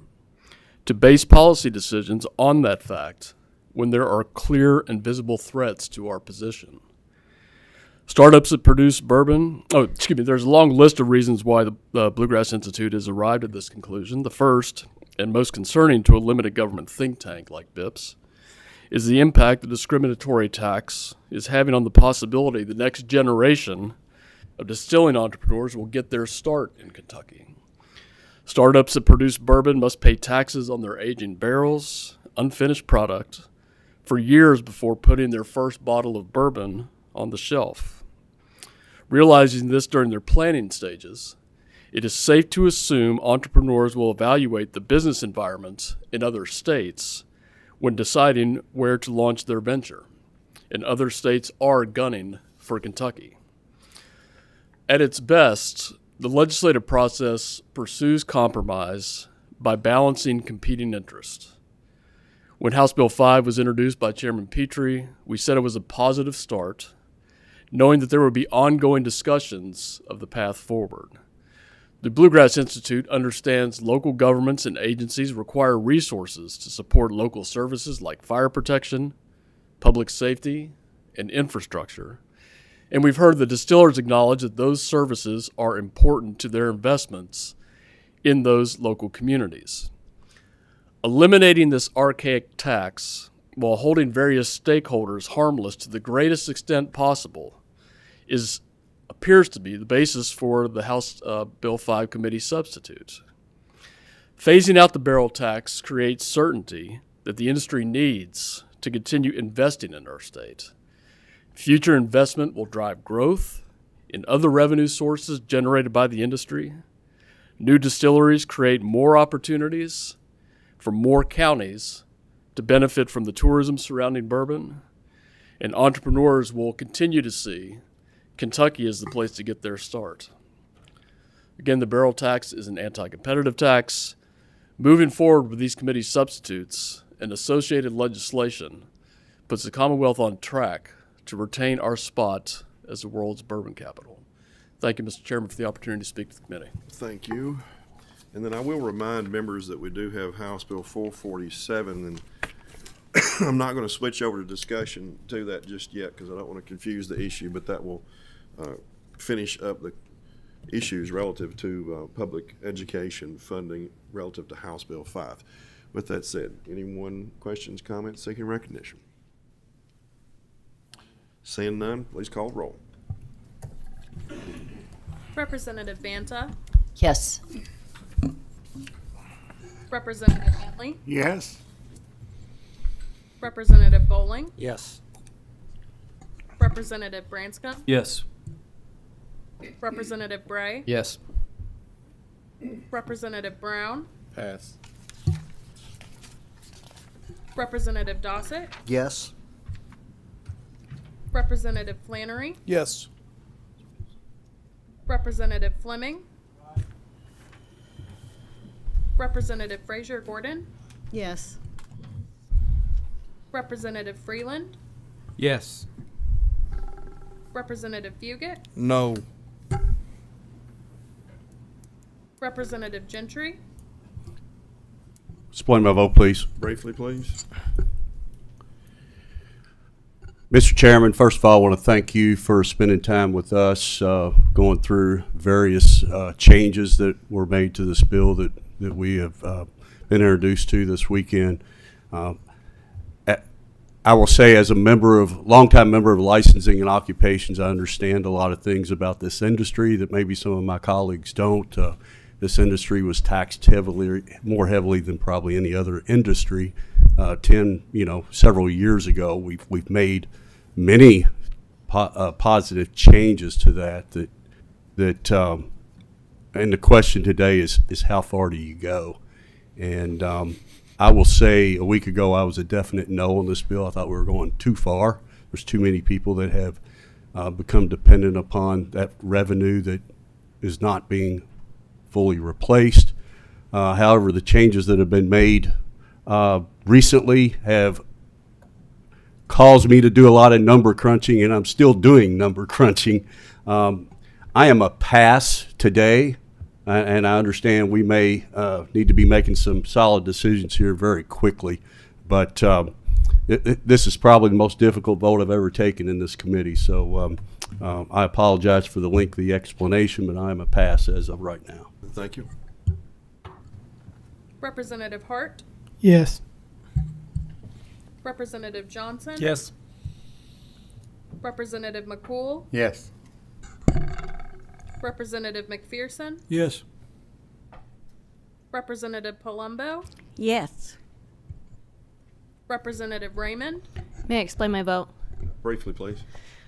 to base policy decisions on that fact when there are clear and visible threats to our position. Startups that produce bourbon, there's a long list of reasons why the Bluegrass Institute has arrived at this conclusion. The first, and most concerning to a limited government think tank like BIPS, is the impact the discriminatory tax is having on the possibility the next generation of distilling entrepreneurs will get their start in Kentucky. Startups that produce bourbon must pay taxes on their aging barrels, unfinished product, for years before putting their first bottle of bourbon on the shelf. Realizing this during their planning stages, it is safe to assume entrepreneurs will evaluate the business environment in other states when deciding where to launch their venture, and other states are gunning for Kentucky. At its best, the legislative process pursues compromise by balancing competing interests. When House Bill 5 was introduced by Chairman Petrie, we said it was a positive start, knowing that there would be ongoing discussions of the path forward. The Bluegrass Institute understands local governments and agencies require resources to support local services like fire protection, public safety, and infrastructure. And we've heard the distillers acknowledge that those services are important to their investments in those local communities. Eliminating this archaic tax while holding various stakeholders harmless to the greatest extent possible appears to be the basis for the House Bill 5 committee substitute. Phasing out the barrel tax creates certainty that the industry needs to continue investing in our state. Future investment will drive growth in other revenue sources generated by the industry. New distilleries create more opportunities for more counties to benefit from the tourism surrounding bourbon, and entrepreneurs will continue to see Kentucky as the place to get their start. Again, the barrel tax is an anti-competitive tax. Moving forward with these committee substitutes and associated legislation puts the Commonwealth on track to retain our spot as the world's bourbon capital. Thank you, Mr. Chairman, for the opportunity to speak to the committee. Thank you. And then I will remind members that we do have House Bill 447, and I'm not going to switch over to discussion to that just yet because I don't want to confuse the issue, but that will finish up the issues relative to public education funding relative to House Bill 5. With that said, anyone questions, comments, seeking recognition? Seeing none, please call the roll. Representative Banta, Yes. Representative Bentley, Yes. Representative Bowling, Yes. Representative Branscombe, Yes. Representative Bray, Yes. Representative Brown, Pass. Representative Dossett, Yes. Representative Flannery, Yes. Representative Fleming, Representative Frazier Gordon, Yes. Representative Freeland, Yes. Representative Fugit, No. Representative Gentry, Explain my vote, please. Briefly, please. Mr. Chairman, first of all, I want to thank you for spending time with us, going through various changes that were made to this bill that we have been introduced to this weekend. I will say, as a longtime member of licensing and occupations, I understand a lot of things about this industry that maybe some of my colleagues don't. This industry was taxed more heavily than probably any other industry. Several years ago, we've made many positive changes to that. And the question today is how far do you go? And I will say, a week ago, I was a definite no on this bill. I thought we were going too far. There's too many people that have become dependent upon that revenue that is not being fully replaced. However, the changes that have been made recently have caused me to do a lot of number crunching, and I'm still doing number crunching. I am a pass today, and I understand we may need to be making some solid decisions here very quickly, but this is probably the most difficult vote I've ever taken in this committee, so I apologize for the lengthy explanation, but I am a pass as of right now. Thank you. Representative Hart, Yes. Representative Johnson. Yes. Representative McCool, Yes. Representative McPherson, Yes. Representative Palumbo, Yes. Representative Raymond, May I explain my vote? Briefly, please.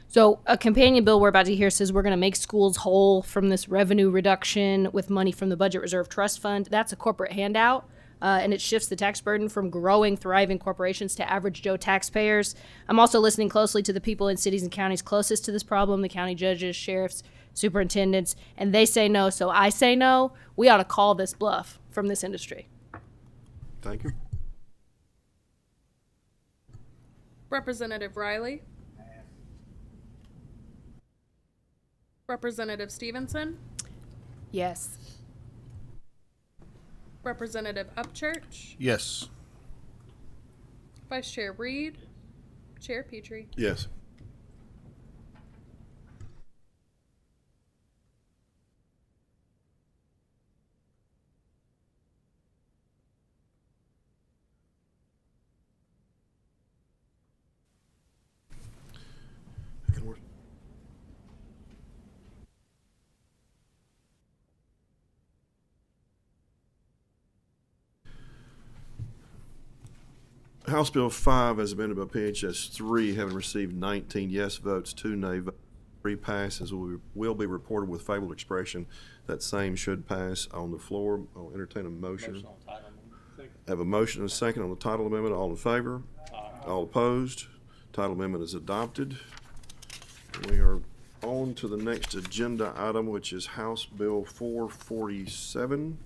So a companion bill we're about to hear says we're going to make schools whole from this revenue reduction with money from the Budget Reserve Trust Fund. That's a corporate handout, and it shifts the tax burden from growing, thriving corporations to average Joe taxpayers. I'm also listening closely to the people in cities and counties closest to this problem, the county judges, sheriffs, superintendents, and they say no, so I say no. We ought to call this bluff from this industry. Thank you. Representative Riley, Representative Stevenson, Yes. Representative Upchurch, Yes. Vice Chair Reed, Chair Petrie. Yes. House Bill 5, as amended by PHS 3, having received 19 yes votes, 2 nay votes, 3 passes, will be reported with favorable expression. That same should pass on the floor. I'll entertain a motion. Have a motion and a second on the title amendment. All in favor? All opposed? Title amendment is adopted. We are on to the next agenda item, which is House Bill 447.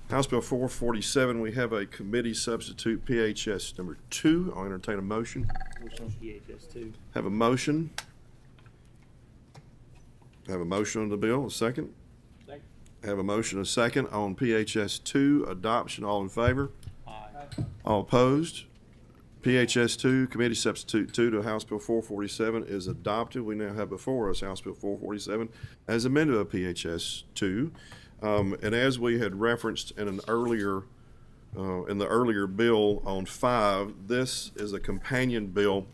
House Bill 447, we have a committee substitute, PHS number 2. I'll entertain a motion. PHS 2. Have a motion. Have a motion on the bill, a second. Second. Have a motion, a second on PHS 2, adoption. All in favor? Aye. All opposed? PHS 2, committee substitute 2 to House Bill 447 is adopted. We now have before us House Bill 447 as amended by PHS 2. And as we had referenced in an earlier, in the earlier bill on 5, this is a companion bill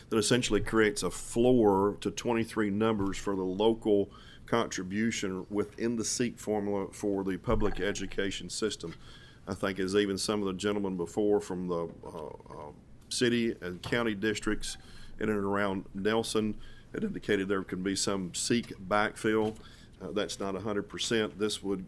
that essentially creates a floor to 23 numbers for the local contribution within the SEEK formula for the public education system. I think as even some of the gentlemen before from the city and county districts in and around Nelson had indicated there could be some SEEK backfill. That's not 100%. This would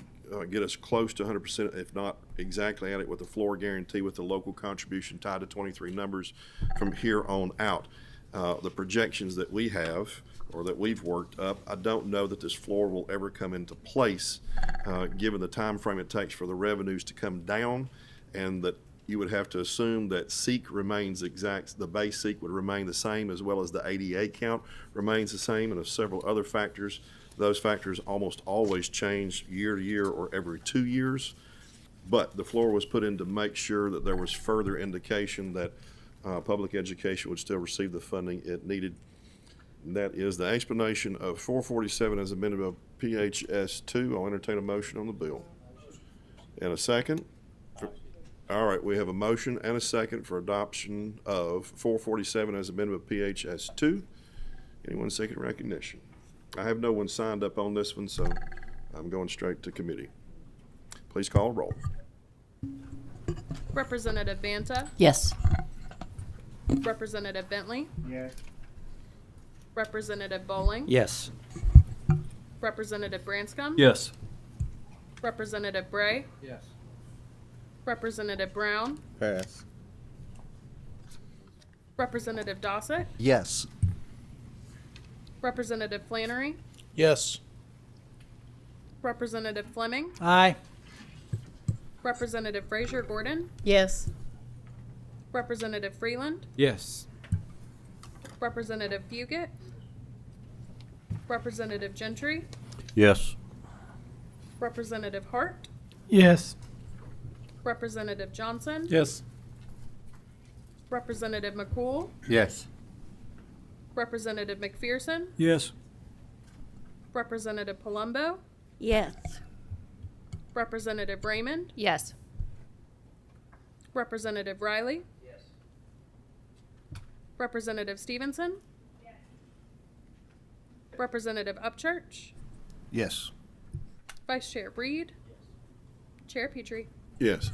get us close to 100%, if not exactly at it, with the floor guarantee with the local contribution tied to 23 numbers from here on out. The projections that we have, or that we've worked up, I don't know that this floor will ever come into place, given the time frame it takes for the revenues to come down, and that you would have to assume that seek remains exact, the base seek would remain the same, as well as the ADA count remains the same, and of several other factors. Those factors almost always change year to year or every 2 years. But the floor was put in to make sure that there was further indication that public education would still receive the funding it needed. And that is the explanation of 447 as amended by PHS 2. I'll entertain a motion on the bill. And a second? All right, we have a motion and a second for adoption of 447 as amended by PHS 2. Anyone seeking recognition? I have no one signed up on this one, so I'm going straight to committee. Please call roll. Representative Banta, Yes. Representative Bentley, Yes. Representative Bowling, Yes. Representative Branscombe, Yes. Representative Bray, Yes. Representative Brown, Pass. Representative Dossett, Yes. Representative Flannery, Yes. Representative Fleming, Aye. Representative Frazier Gordon, Yes. Representative Freeland, Yes. Representative Fugit, Representative Gentry, Yes. Representative Hart, Yes. Representative Johnson, Yes. Representative McCool, Yes. Representative McPherson, Yes. Representative Palumbo, Yes. Representative Raymond, Yes. Representative Riley, Representative Stevenson, Representative Upchurch, Yes. Vice Chair Reed, Chair Petrie. Yes.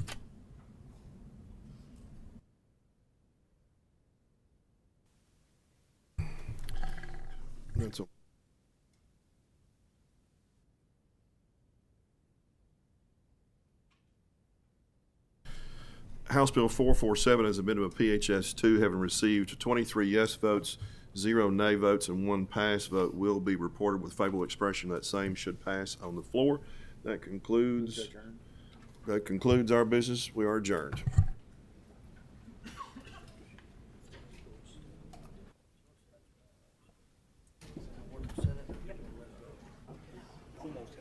That's all. House Bill 447 as amended by PHS 2, having received 23 yes votes, 0 nay votes, and 1 pass vote, will be reported with favorable expression. That same should pass on the floor. That concludes our business. We are adjourned. Almost